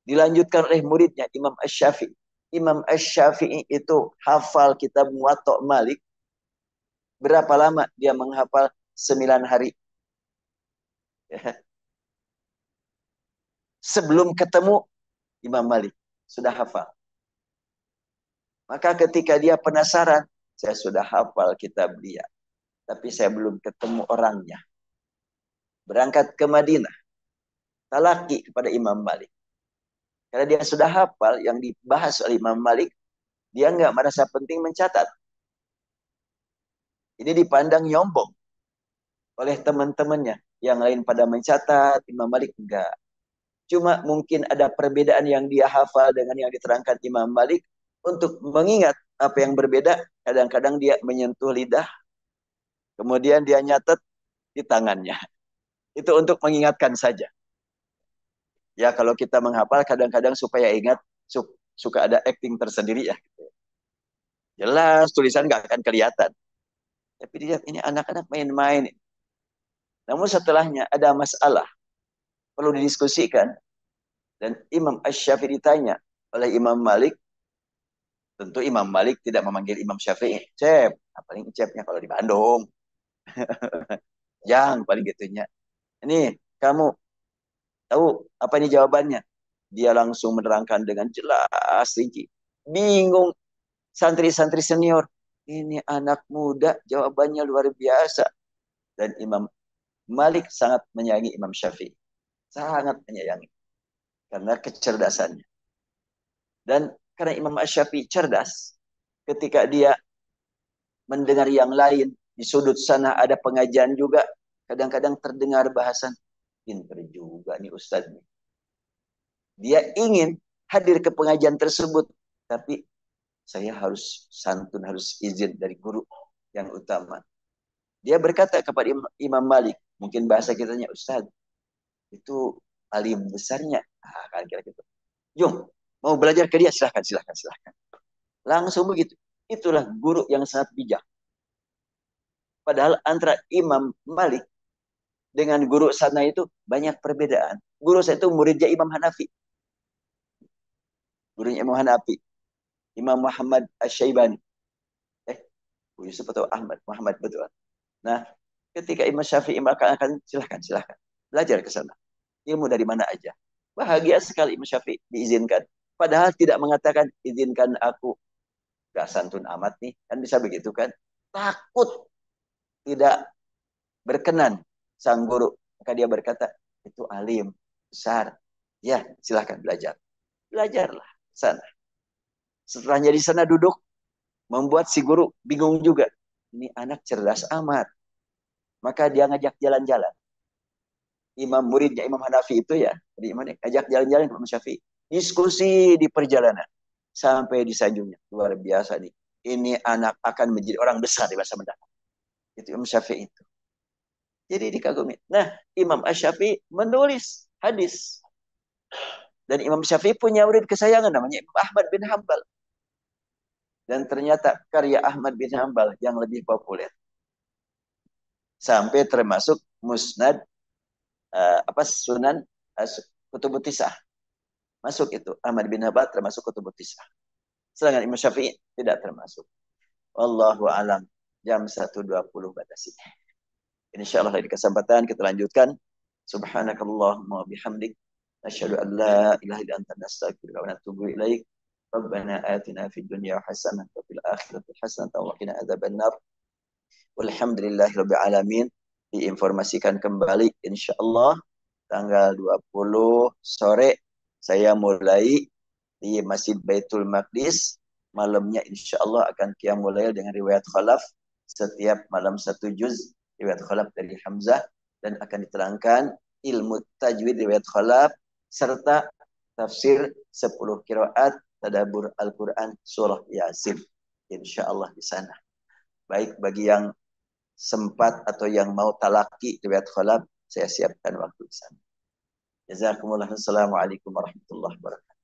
Dilanjutkan oleh muridnya Imam Asy-Syafi'i. Imam Asy-Syafi'i itu hafal kitab Muwatta Malik. Berapa lama dia menghafal? 9 hari. Ya. Sebelum ketemu Imam Malik. Sudah hafal. Maka ketika dia penasaran, saya sudah hafal kitab dia. Tapi saya belum ketemu orangnya. Berangkat ke Madinah. Talaki kepada Imam Malik. Karena dia sudah hafal yang dibahas oleh Imam Malik, dia nggak merasa penting mencatat. Ini dipandang nyombong oleh teman-temannya. Yang lain pada mencatat, Imam Malik enggak. Cuma mungkin ada perbedaan yang dia hafal dengan yang diterangkan Imam Malik. Untuk mengingat apa yang berbeda, kadang-kadang dia menyentuh lidah, kemudian dia nyatet di tangannya. Itu untuk mengingatkan saja. Ya kalau kita menghafal kadang-kadang supaya ingat, suka ada acting tersendiri ya. Jelas tulisan nggak akan kelihatan. Tapi dilihat ini anak-anak main-main. Namun setelahnya ada masalah. Perlu didiskusikan. Dan Imam Asy-Syafi'i ditanya oleh Imam Malik. Tentu Imam Malik tidak memanggil Imam Syafi'i. Cep. Nah, paling cepnya kalau di Bandung. Yang paling gitunya. Ini kamu tahu apa ini jawabannya? Dia langsung menerangkan dengan jelas, rinci. Bingung santri-santri senior. Ini anak muda jawabannya luar biasa. Dan Imam Malik sangat menyayangi Imam Syafi'i. Sangat menyayangi. Karena kecerdasannya. Dan karena Imam Syafi'i cerdas, ketika dia mendengar yang lain, di sudut sana ada pengajian juga, kadang-kadang terdengar bahasan, pinter juga nih Ustadz. Dia ingin hadir ke pengajian tersebut, tapi saya harus santun, harus izin dari guru yang utama. Dia berkata kepada Imam Malik, mungkin bahasa kitanya, Ustadz, itu alim besarnya. Ah, kan kira gitu. Jom, mau belajar ke dia, silahkan, silahkan, silahkan. Langsung begitu. Itulah guru yang sangat bijak. Padahal antara Imam Malik dengan guru sana itu banyak perbedaan. Guru saya itu muridnya Imam Hanafi. Gurunya Imam Hanafi. Imam Muhammad Asy-Syaibani. Yusuf atau Ahmad? Muhammad, betul. Nah, ketika Imam Syafi'i akan silahkan, silahkan. Belajar ke sana. Ilmu dari mana aja. Bahagia sekali Imam Syafi'i diizinkan. Padahal tidak mengatakan, izinkan aku. Gak santun amat nih. Kan bisa begitu kan. Takut tidak berkenan sang guru. Maka dia berkata, itu alim, besar. Ya, silahkan belajar. Belajarlah sana. Setelahnya di sana duduk, membuat si guru bingung juga. Ini anak cerdas amat. Maka dia ngajak jalan-jalan. Imam muridnya Imam Hanafi itu ya, ngajak jalan-jalan ke Imam Syafi'i. Diskusi di perjalanan. Sampai di sanjungnya. Luar biasa nih. Ini anak akan menjadi orang besar di masa mendatang. Itu Imam Syafi'i itu. Jadi dikagumi. Nah, Imam Asy-Syafi'i menulis hadis. Dan Imam Syafi'i punya murid kesayangan namanya Imam Ahmad bin Hambal. Dan ternyata karya Ahmad bin Hambal yang lebih populer. Sampai termasuk Musnad Sunan Kutubut Tis'ah. Masuk itu Ahmad bin Hambal termasuk Kutubut Tis'ah. Sedangkan Imam Syafi'i tidak termasuk. Wallahu alam. Jam 1.20 batasi. Insyaallah di kesempatan kita lanjutkan. Subhanakallahumma bihamdik asyhadu an la ilaha illa anta nastaghfiruka wa natubu ilaik. Rabbana atina fid dunya hasanah wa fil akhirati hasanah wa qina adzabannar. Walhamdulillahirabbil alamin. Diinformasikan kembali insyaallah tanggal 20 sore saya mulai di Masjid Baitul Maqdis. Malamnya insyaallah akan qiyamul lail dengan riwayat khalaf setiap malam 1 juz riwayat khalaf dari Hamzah dan akan diterangkan ilmu tajwid riwayat khalaf serta tafsir 10 qiraat tadabbur Al-Qur'an surah Yasin insyaallah di sana. Baik bagi yang sempat atau yang mau talaki riwayat khalaf saya siapkan waktu di sana. Jazakumullah. Assalamualaikum warahmatullahi wabarakatuh.